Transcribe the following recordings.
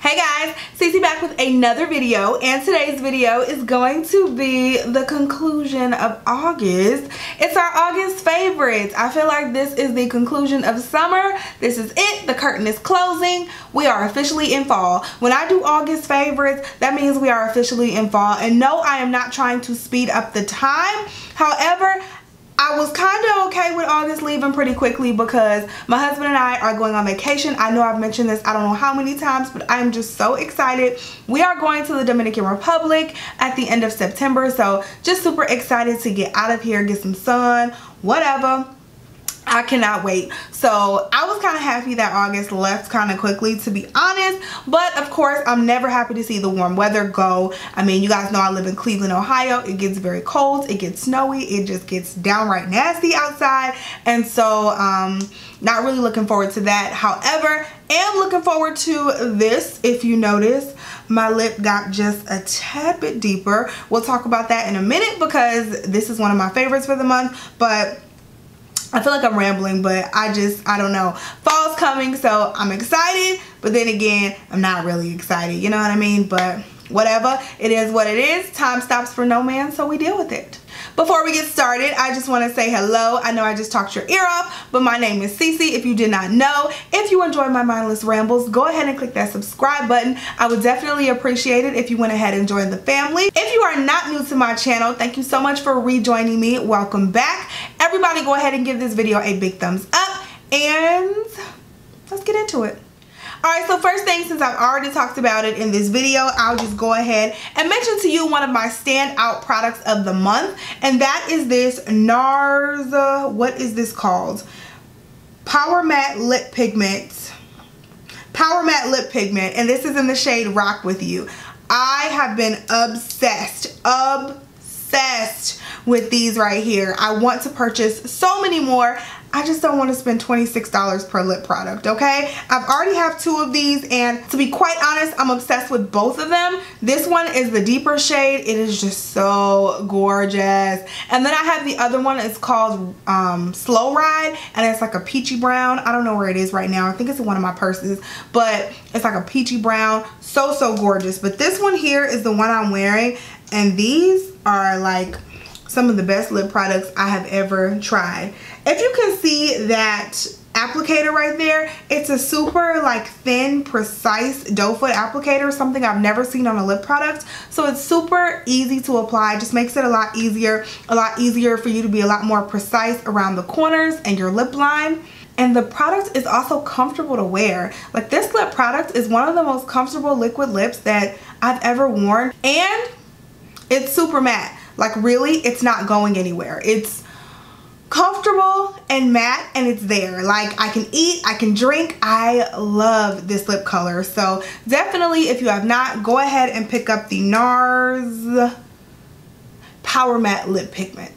Hey guys, Cece back with another video, and today's video is going to be the conclusion of August. It's our August favorites. I feel like this is the conclusion of summer. This is it. The curtain is closing. We are officially in fall. When I do August favorites, that means we are officially in fall. And no, I am not trying to speed up the time. However, I was kind of okay with August leaving pretty quickly because my husband and I are going on vacation. I know I've mentioned this I don't know how many times, but I'm just so excited. We are going to the Dominican Republic at the end of September, so just super excited to get out of here, get some sun, whatever. I cannot wait. So I was kind of happy that August left kind of quickly, to be honest, but of course I'm never happy to see the warm weather go. I mean, you guys know I live in Cleveland, Ohio. It gets very cold, it gets snowy, it just gets downright nasty outside, and so not really looking forward to that. However, am looking forward to this. If you notice, my lip got just a tad bit deeper. We'll talk about that in a minute because this is one of my favorites for the month, but I feel like I'm rambling, but I don't know. Fall's coming, so I'm excited, but then again, I'm not really excited. You know what I mean? But whatever. It is what it is. Time stops for no man, so we deal with it. Before we get started, I just want to say hello. I know I just talked your ear off, but my name is Cece. If you did not know, if you enjoy my mindless rambles, go ahead and click that subscribe button. I would definitely appreciate it if you went ahead and joined the family. If you are not new to my channel, thank you so much for rejoining me. Welcome back. Everybody go ahead and give this video a big thumbs up, and let's get into it. Alright, so first thing, since I've already talked about it in this video, I'll just go ahead and mention to you one of my standout products of the month, and that is this NARS, what is this called? Power Matte Lip Pigment. Power Matte Lip Pigment, and this is in the shade Rock With You. I have been obsessed with these right here. I want to purchase so many more. I just don't want to spend $26 per lip product, okay? I've already have two of these, and to be quite honest, I'm obsessed with both of them. This one is the deeper shade. It is just so gorgeous. And then I have the other one. It's called Slow Ride, and it's like a peachy brown. I don't know where it is right now. I think it's in one of my purses, but it's like a peachy brown. So gorgeous. But this one here is the one I'm wearing, and these are like some of the best lip products I have ever tried. If you can see that applicator right there, it's a super like thin, precise doe foot applicator, something I've never seen on a lip product. So it's super easy to apply, just makes it a lot easier for you to be a lot more precise around the corners and your lip line. And the product is also comfortable to wear. Like, this lip product is one of the most comfortable liquid lips that I've ever worn, and it's super matte. Like, really, it's not going anywhere. It's comfortable and matte, and it's there. Like, I can eat, I can drink. I love this lip color. So definitely, if you have not, go ahead and pick up the NARS Power Matte Lip Pigment.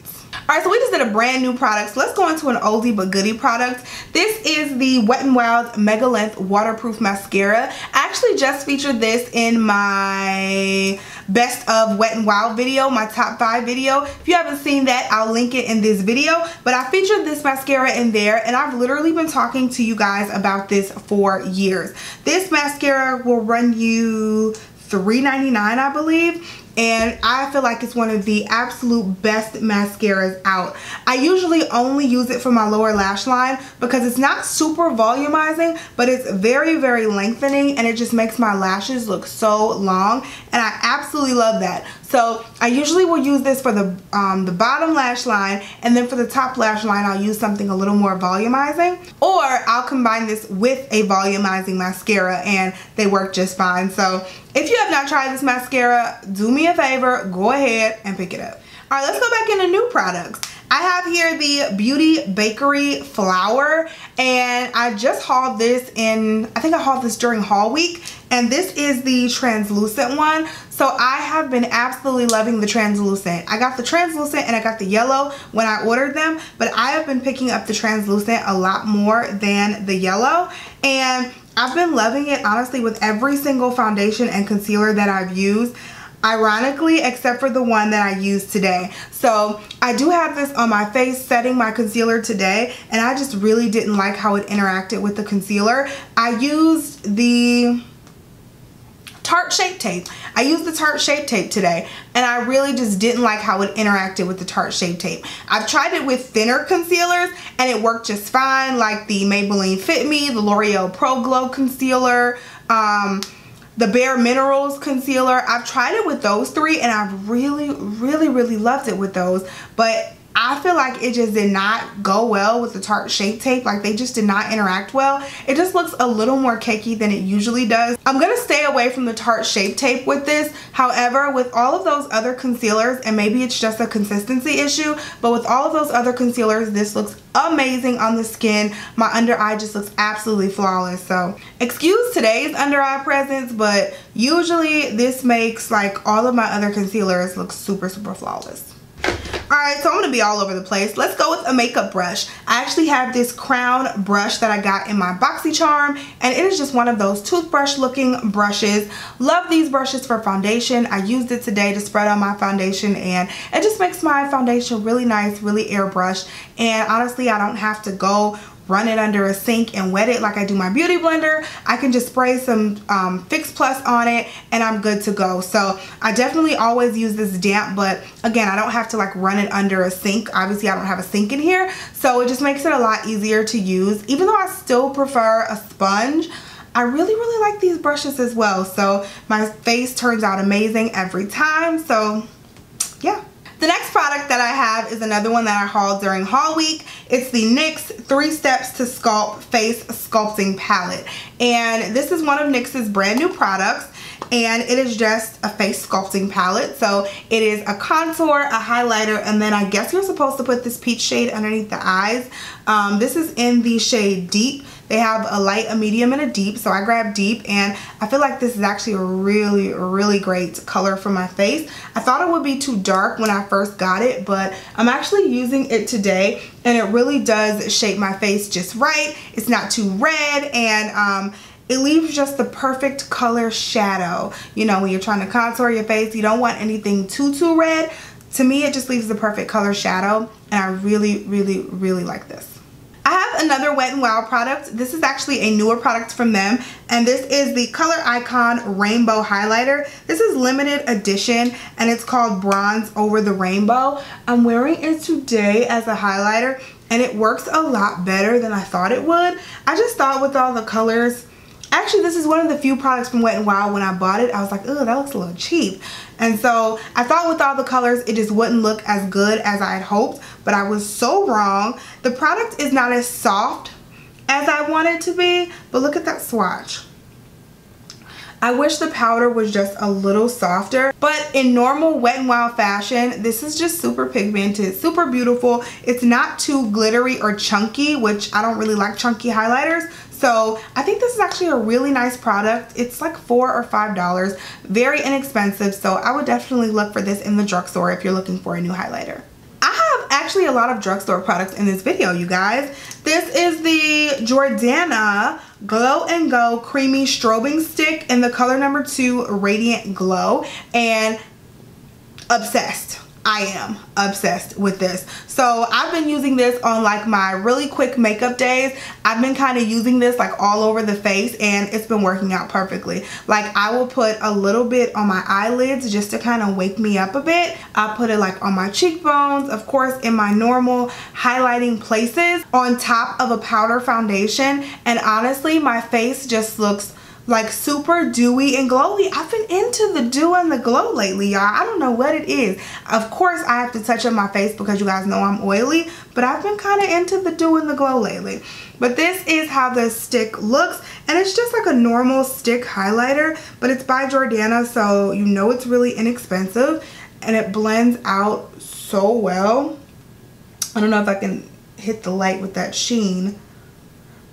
Alright, so we just did a brand new product, so let's go into an oldie but goodie product. This is the Wet n Wild Mega Length Waterproof Mascara. I actually just featured this in my best of Wet n Wild video, my top 5 video. If you haven't seen that, I'll link it in this video. But I featured this mascara in there, and I've literally been talking to you guys about this for years. This mascara will run you $3.99, I believe. And I feel like it's one of the absolute best mascaras out. I usually only use it for my lower lash line because it's not super volumizing, but it's very lengthening, and it just makes my lashes look so long, and I absolutely love that. So I usually will use this for the bottom lash line, and then for the top lash line I'll use something a little more volumizing, or I'll combine this with a volumizing mascara, and they work just fine. So if you have not tried this mascara, do me a favor, go ahead and pick it up. Alright, let's go back into new products. I have here the Beauty Bakery Flour, and I just hauled this in, I think I hauled this during haul week, and this is the translucent one. So I have been absolutely loving the translucent. I got the translucent and I got the yellow when I ordered them, but I have been picking up the translucent a lot more than the yellow, and I've been loving it honestly with every single foundation and concealer that I've used. Ironically, except for the one that I used today. So I do have this on my face setting my concealer today, and I just really didn't like how it interacted with the concealer. I used the Tarte Shape Tape. I used the Tarte Shape Tape today, and I really just didn't like how it interacted with the Tarte Shape Tape. I've tried it with thinner concealers, and it worked just fine, like the Maybelline Fit Me, the L'Oreal Pro Glow Concealer, the Bare Minerals concealer. I've tried it with those three, and I really loved it with those, but I feel like it just did not go well with the Tarte Shape Tape. Like, they just did not interact well. It just looks a little more cakey than it usually does. I'm gonna stay away from the Tarte Shape Tape with this. However, with all of those other concealers, and maybe it's just a consistency issue, but with all of those other concealers, this looks amazing on the skin. My under eye just looks absolutely flawless. So excuse today's under eye presence, but usually this makes like all of my other concealers look super flawless. Alright, so I'm going to be all over the place. Let's go with a makeup brush. I actually have this Crown brush that I got in my BoxyCharm, and it is just one of those toothbrush looking brushes. Love these brushes for foundation. I used it today to spread on my foundation, and it just makes my foundation really nice, really airbrushed. And honestly, I don't have to go run it under a sink and wet it like I do my beauty blender. I can just spray some Fix Plus on it and I'm good to go. So I definitely always use this damp, but again, I don't have to like run it under a sink. Obviously I don't have a sink in here, so it just makes it a lot easier to use. Even though I still prefer a sponge, I really like these brushes as well. So my face turns out amazing every time. So yeah. The next product that I have is another one that I hauled during haul week. It's the NYX 3 Steps to Sculpt Face Sculpting Palette. And this is one of NYX's brand new products. And it is just a face sculpting palette. So it is a contour, a highlighter, and then I guess you're supposed to put this peach shade underneath the eyes. This is in the shade Deep. They have a light, a medium, and a deep, so I grabbed Deep, and I feel like this is actually a really great color for my face. I thought it would be too dark when I first got it, but I'm actually using it today, and it really does shape my face just right. It's not too red, and it leaves just the perfect color shadow. You know, when you're trying to contour your face, you don't want anything too red. To me, it just leaves the perfect color shadow, and I really like this. I have another Wet n Wild product. This is actually a newer product from them, and this is the Color Icon Rainbow Highlighter. This is limited edition, and it's called Bronze Over the Rainbow. I'm wearing it today as a highlighter, and it works a lot better than I thought it would. I just thought with all the colors, actually this is one of the few products from Wet n Wild. When I bought it, I was like, oh, that looks a little cheap. And so I thought with all the colors, it just wouldn't look as good as I had hoped, but I was so wrong. The product is not as soft as I want it to be, but look at that swatch. I wish the powder was just a little softer, but in normal Wet n Wild fashion, this is just super pigmented, super beautiful. It's not too glittery or chunky, which I don't really like chunky highlighters. So I think this is actually a really nice product. It's like $4 or $5, very inexpensive. So I would definitely look for this in the drugstore if you're looking for a new highlighter. I have actually a lot of drugstore products in this video, you guys. This is the Jordana Glow and Go Creamy Strobing Stick in the color number 2 Radiant Glow, and obsessed. I am obsessed with this. So I've been using this on like my really quick makeup days. I've been kind of using this like all over the face, and it's been working out perfectly. Like, I will put a little bit on my eyelids just to kind of wake me up a bit. I'll put it like on my cheekbones, of course in my normal highlighting places, on top of a powder foundation, and honestly my face just looks like super dewy and glowy. I've been into the dew and the glow lately, y'all. I don't know what it is. Of course I have to touch up my face because you guys know I'm oily, but I've been kind of into the dew and the glow lately. But this is how the stick looks, and it's just like a normal stick highlighter, but it's by Jordana, so you know it's really inexpensive, and it blends out so well. I don't know if I can hit the light with that sheen,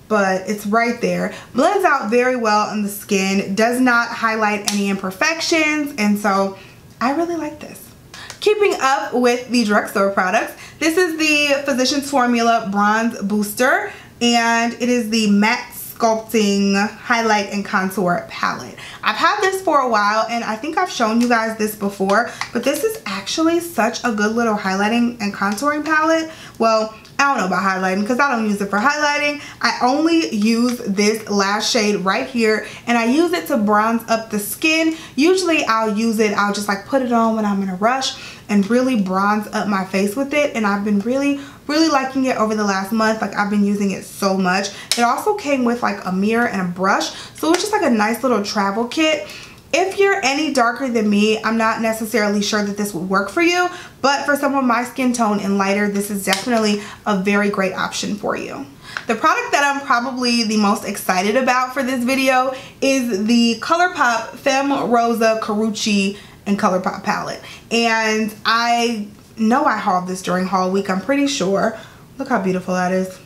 but it's right there. Blends out very well on the skin, does not highlight any imperfections, and so I really like this. Keeping up with the drugstore products, this is the Physicians Formula Bronze Booster, and it is the Matte Sculpting Highlight and Contour Palette. I've had this for a while, and I think I've shown you guys this before, but this is actually such a good little highlighting and contouring palette. Well, I don't know about highlighting because I don't use it for highlighting. I only use this last shade right here, and I use it to bronze up the skin. Usually I'll use it, I'll just like put it on when I'm in a rush and really bronze up my face with it, and I've been really liking it over the last month. Like, I've been using it so much. It also came with like a mirror and a brush, so it's just like a nice little travel kit. If you're any darker than me, I'm not necessarily sure that this would work for you, but for someone my skin tone and lighter, this is definitely a very great option for you. The product that I'm probably the most excited about for this video is the ColourPop Femme Rosa Carucci and ColourPop palette. And I know I hauled this during haul week, I'm pretty sure. Look how beautiful that is.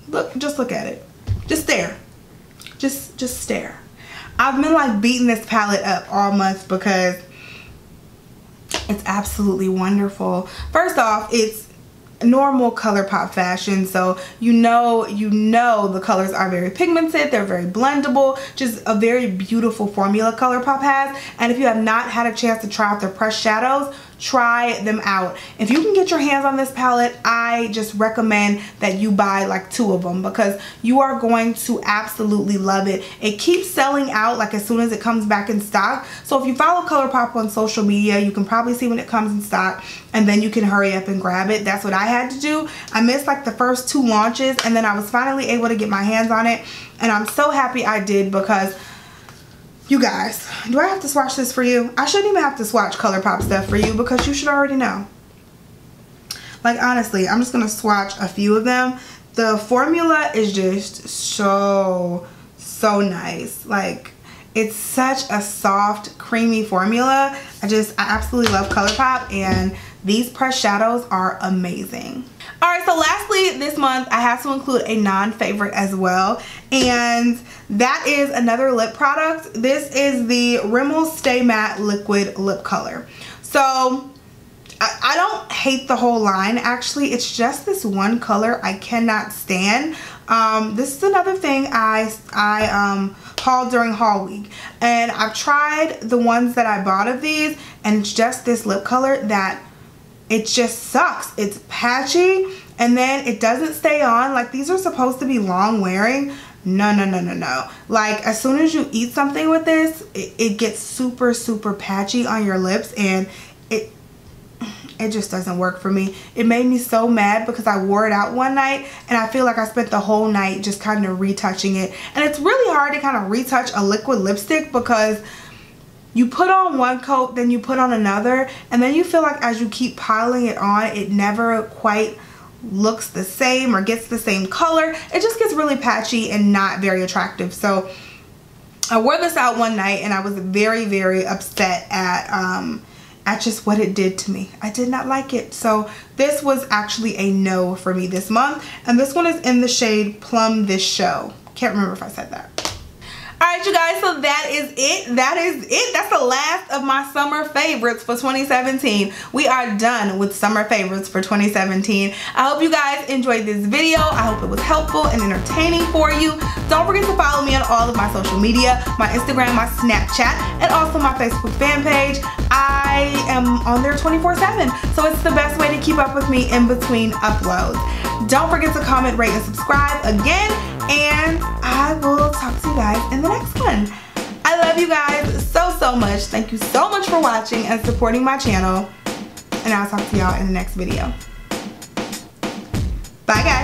Look, just look at it. Just stare. Just stare. I've been like beating this palette up all month because it's absolutely wonderful. First off, it's normal ColourPop fashion, so you know the colors are very pigmented, they're very blendable, just a very beautiful formula ColourPop has. And if you have not had a chance to try out their pressed shadows, try them out. If you can get your hands on this palette, I just recommend that you buy like 2 of them because you are going to absolutely love it. It keeps selling out like as soon as it comes back in stock. So if you follow ColourPop on social media, you can probably see when it comes in stock, and then you can hurry up and grab it. That's what I had to do. I missed like the first 2 launches, and then I was finally able to get my hands on it, and I'm so happy I did because you guys, do I have to swatch this for you? I shouldn't even have to swatch ColourPop stuff for you because you should already know. Like, honestly, I'm just going to swatch a few of them. The formula is just so nice. Like, it's such a soft, creamy formula. I absolutely love ColourPop, and these pressed shadows are amazing. Alright, so lastly this month I have to include a non-favorite as well, and that is another lip product. This is the Rimmel Stay Matte Liquid Lip Color. So I don't hate the whole line, actually. It's just this one color I cannot stand. This is another thing I hauled during haul week, and I've tried the ones that I bought of these, and it's just this lip color that it just sucks. It's patchy, and then it doesn't stay on. Like, these are supposed to be long wearing. No. Like, as soon as you eat something with this, it gets super patchy on your lips, and it just doesn't work for me. It made me so mad because I wore it out one night, and I feel like I spent the whole night just kind of retouching it. And it's really hard to kind of retouch a liquid lipstick because you put on one coat, then you put on another, and then you feel like as you keep piling it on, it never quite looks the same or gets the same color. It just gets really patchy and not very attractive. So I wore this out one night, and I was very upset at just what it did to me. I did not like it. So this was actually a no for me this month, and this one is in the shade Plum This Show. Can't remember if I said that. Alright, you guys, so that is it. That's the last of my summer favorites for 2017. We are done with summer favorites for 2017. I hope you guys enjoyed this video. I hope it was helpful and entertaining for you. Don't forget to follow me on all of my social media, my Instagram, my Snapchat, and also my Facebook fan page. I am on there 24/7, so it's the best way to keep up with me in between uploads. Don't forget to comment, rate, and subscribe again, and I will talk to you guys in the next one. I love you guys so much. Thank you so much for watching and supporting my channel, and I'll talk to y'all in the next video. Bye, guys.